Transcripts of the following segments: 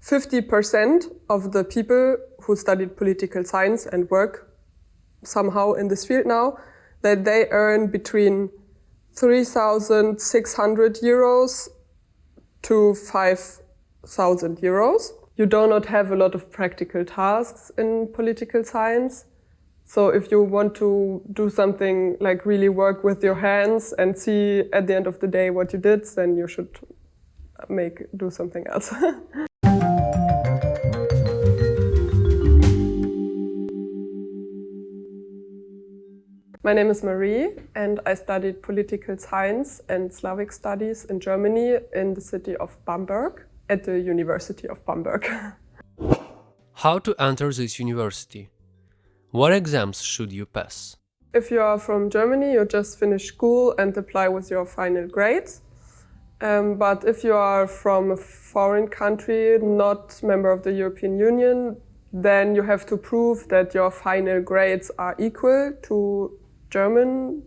50% of the people who studied political science and work somehow in this field now, that they earn between 3,600 euros to 5,000 euros. You do not have a lot of practical tasks in political science. So if you want to do something like really work with your hands and see at the end of the day what you did, then you should do something else. My name is Marie and I studied political science and Slavic studies in Germany in the city of Bamberg at the University of Bamberg. How to enter this university? What exams should you pass? If you are from Germany, you just finish school and apply with your final grades. But if you are from a foreign country, not member of the European Union, then you have to prove that your final grades are equal to German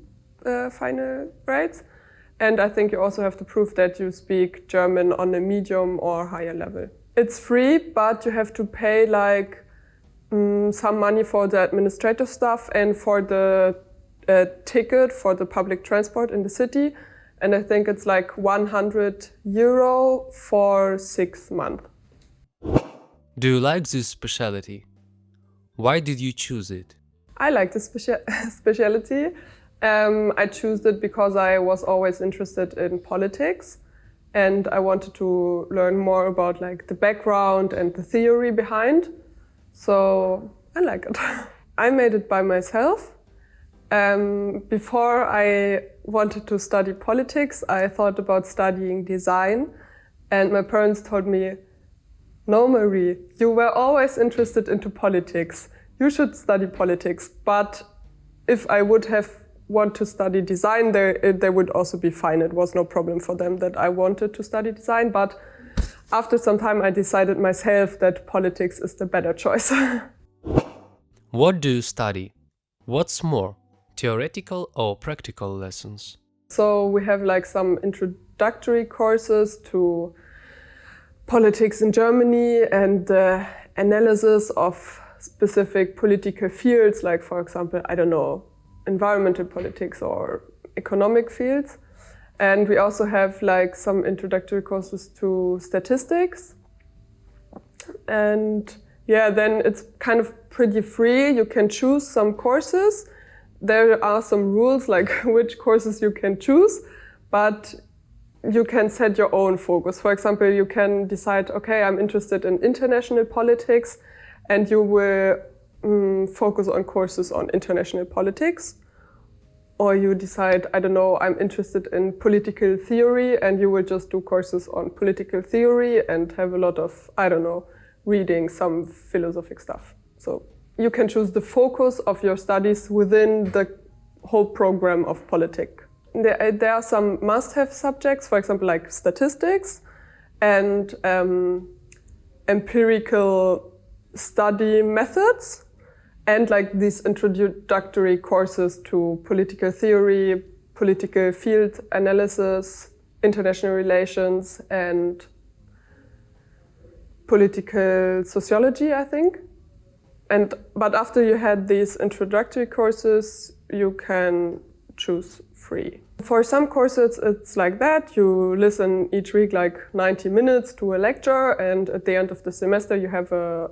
final grades. And I think you also have to prove that you speak German on a medium or higher level. It's free, but you have to pay like some money for the administrative stuff and for the ticket for the public transport in the city. And I think it's like 100 euro for 6 months. Do you like this specialty? Why did you choose it? I like this specialty. I chose it because I was always interested in politics and I wanted to learn more about like the background and the theory behind. So I like it. I made it by myself. Before I wanted to study politics, I thought about studying design. And my parents told me, "No, Marie, you were always interested into politics. You should study politics." But if I would have want to study design, they would also be fine. It was no problem for them that I wanted to study design. But after some time, I decided myself that politics is the better choice. What do you study? What's more, theoretical or practical lessons? So we have like some introductory courses to politics in Germany and analysis of specific political fields, like for example, I don't know, environmental politics or economic fields. And we also have like some introductory courses to statistics. And yeah, then it's kind of pretty free. You can choose some courses. There are some rules like which courses you can choose, but you can set your own focus. For example, you can decide, okay, I'm interested in international politics, and you will focus on courses on international politics. Or you decide, I don't know, I'm interested in political theory, and you will just do courses on political theory and have a lot of, I don't know, reading some philosophic stuff. So you can choose the focus of your studies within the whole program of politics. There are some must-have subjects, for example, like statistics and empirical study methods, and like these introductory courses to political theory, political field analysis, international relations, and political sociology, I think. But after you had these introductory courses, you can choose free. For some courses, it's like that. You listen each week like 90 minutes to a lecture, and at the end of the semester, you have a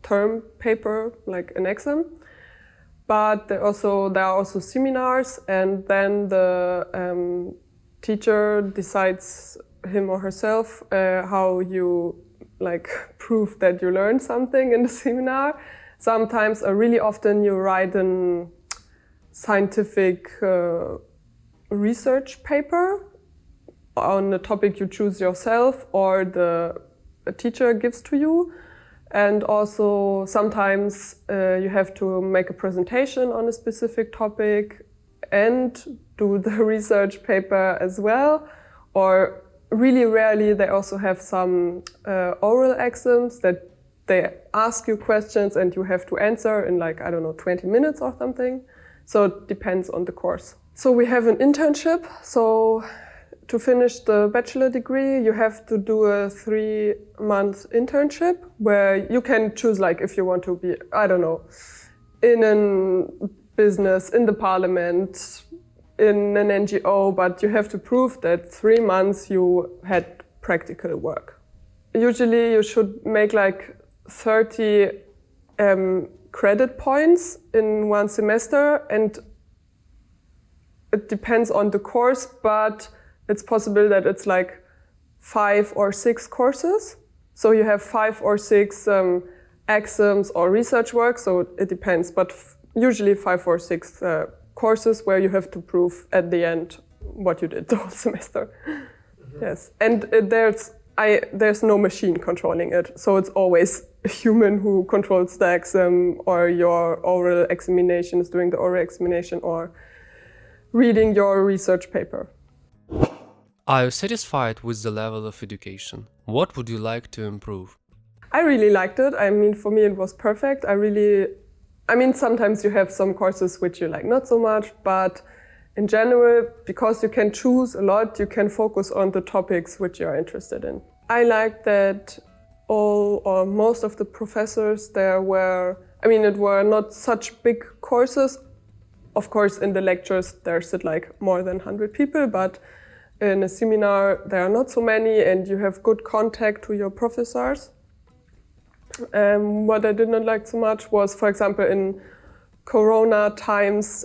term paper, like an exam. But there are also seminars, and then the teacher decides him or herself how you like prove that you learned something in the seminar. Sometimes, or really often, you write a scientific research paper on a topic you choose yourself or a teacher gives to you. And also sometimes you have to make a presentation on a specific topic and do the research paper as well. Or really rarely they also have some oral exams that they ask you questions and you have to answer in like, I don't know, 20 minutes or something. So it depends on the course. So we have an internship. So to finish the bachelor degree, you have to do a 3-month internship where you can choose, like, if you want to be, I don't know, in a business, in the parliament, in an NGO, but you have to prove that 3 months you had practical work. Usually you should make like 30 credit points in one semester, and it depends on the course, but it's possible that it's like 5 or 6 courses. So you have 5 or 6 exams or research work, so it depends, but usually 5 or 6 courses where you have to prove at the end what you did the whole semester. Mm-hmm. Yes, and there's no machine controlling it, so it's always a human who controls the exam, or your oral examination is doing the oral examination, or reading your research paper. Are you satisfied with the level of education? What would you like to improve? I really liked it. I mean, for me it was perfect. Sometimes you have some courses which you like not so much, but in general, because you can choose a lot, you can focus on the topics which you're interested in. I like that all or most of the professors there were not such big courses. Of course, in the lectures there sit like more than 100 people, but in a seminar there are not so many, and you have good contact to your professors. What I did not like so much was, for example, in Corona times,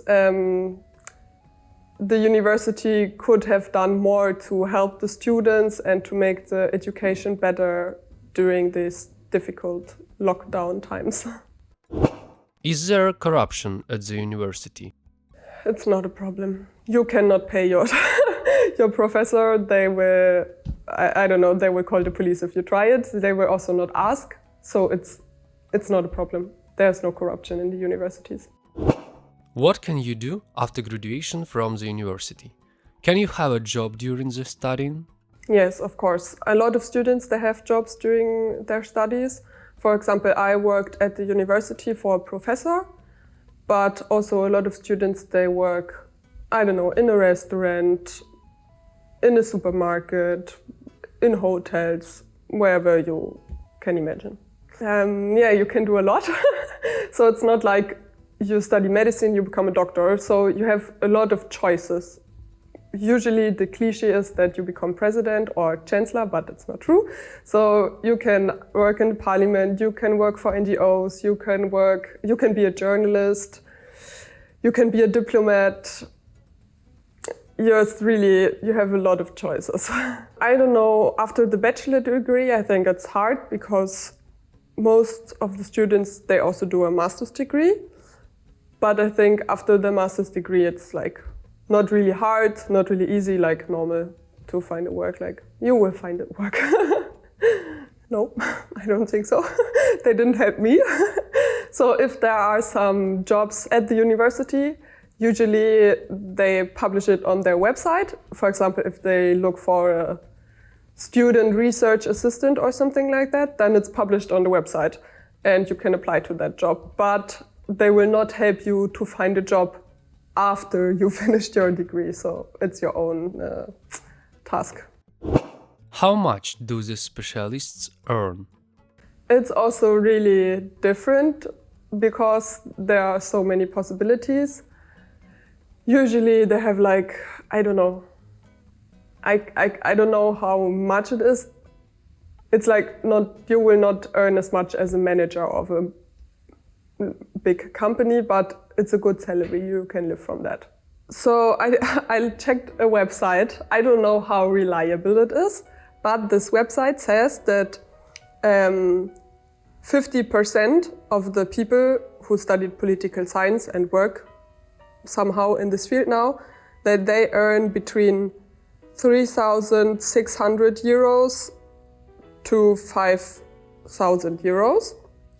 the university could have done more to help the students and to make the education better during these difficult lockdown times. Is there corruption at the university? It's not a problem. You cannot pay your your professor. They will, they will call the police if you try it. They will also not ask. So it's not a problem. There's no corruption in the universities. What can you do after graduation from the university? Can you have a job during the studying? Yes, of course. A lot of students, they have jobs during their studies. For example, I worked at the university for a professor, but also a lot of students, they work, in a restaurant, in a supermarket, in hotels, wherever you can imagine. You can do a lot. So it's not like you study medicine, you become a doctor. So you have a lot of choices. Usually the cliche is that you become president or chancellor, but it's not true. So you can work in the parliament, you can work for NGOs, you can be a journalist, you can be a diplomat. You have a lot of choices. I don't know, after the bachelor degree, I think it's hard because most of the students, they also do a master's degree. But I think after the master's degree, it's like not really hard, not really easy, like normal to find a work. Like you will find a work. No, I don't think so. They didn't help me. So if there are some jobs at the university, usually they publish it on their website. For example, if they look for a student research assistant or something like that, then it's published on the website and you can apply to that job. But they will not help you to find a job after you finished your degree. So it's your own task. How much do the specialists earn? It's also really different because there are so many possibilities. Usually they have like, I don't know how much it is. It's like you will not earn as much as a manager of a big company, but it's a good salary, you can live from that. So I checked a website. I don't know how reliable it is, but this website says that 50% of the people who studied political science and work somehow in this field now, that they earn between 3,600 euros to 5,000 euros.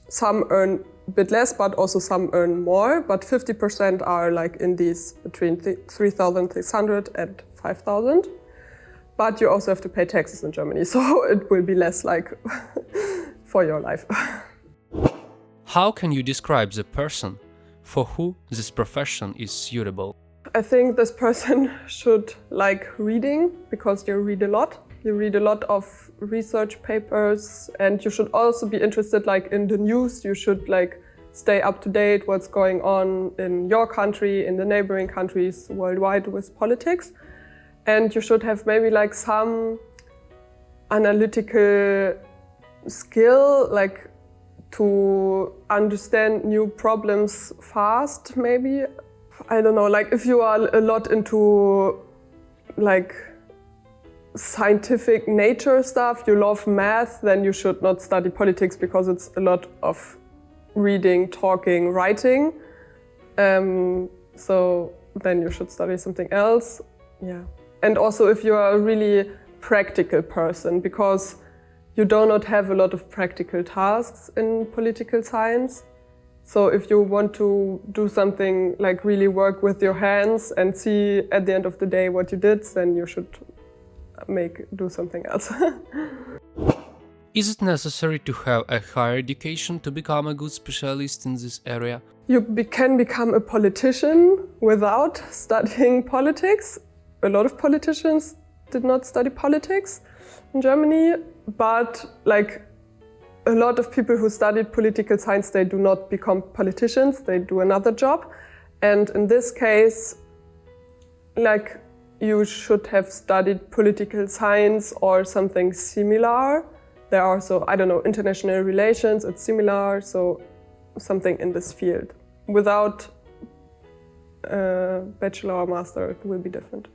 Some earn a bit less, but also some earn more, but 50% are like in these between 3,600 and 5,000. But you also have to pay taxes in Germany, so it will be less like for your life. How can you describe the person for who this profession is suitable? I think this person should like reading because you read a lot. You read a lot of research papers, and you should also be interested like in the news. You should like stay up to date what's going on in your country, in the neighboring countries worldwide with politics. And you should have maybe like some analytical skill, like to understand new problems fast, maybe. I don't know, like if you are a lot into like scientific nature stuff, you love math, then you should not study politics because it's a lot of reading, talking, writing. So then you should study something else. Yeah. And also if you are a really practical person, because you do not have a lot of practical tasks in political science. So if you want to do something like really work with your hands and see at the end of the day what you did, then you should do something else. Is it necessary to have a higher education to become a good specialist in this area? You can become a politician without studying politics. A lot of politicians did not study politics in Germany, but like a lot of people who studied political science, they do not become politicians, they do another job. And in this case, like you should have studied political science or something similar. There are also, I don't know, international relations, it's similar, so something in this field. Without a bachelor or master, it will be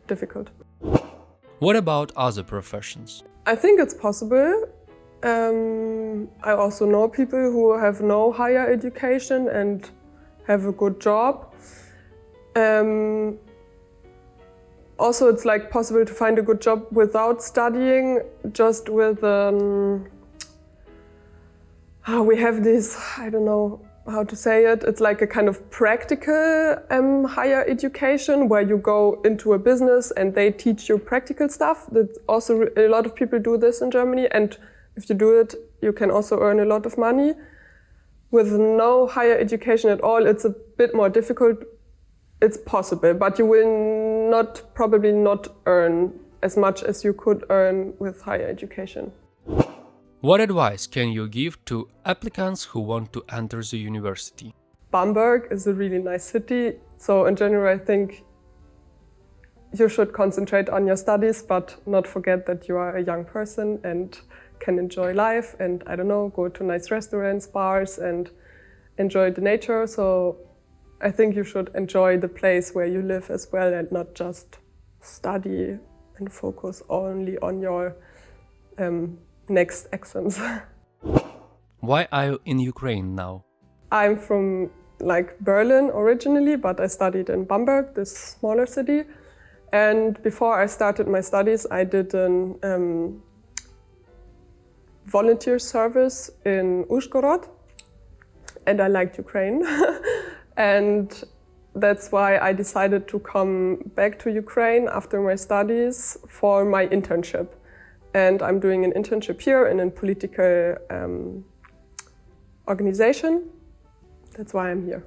difficult. What about other professions? I think it's possible. I also know people who have no higher education and have a good job. Also, it's like possible to find a good job without studying, just with we have this, I don't know how to say it, it's like a kind of practical higher education where you go into a business and they teach you practical stuff. That also a lot of people do this in Germany, and if you do it, you can also earn a lot of money. With no higher education at all, it's a bit more difficult. It's possible, but you will probably not earn as much as you could earn with higher education. What advice can you give to applicants who want to enter the university? Bamberg is a really nice city, so in general I think you should concentrate on your studies, but not forget that you are a young person and can enjoy life and, I don't know, go to nice restaurants, bars and enjoy the nature. So I think you should enjoy the place where you live as well and not just study and focus only on your next exams. Why are you in Ukraine now? I'm from like Berlin originally, but I studied in Bamberg, this smaller city. And before I started my studies, I did an volunteer service in Uzhhorod, and I liked Ukraine. And that's why I decided to come back to Ukraine after my studies for my internship. And I'm doing an internship here in a political organization. That's why I'm here.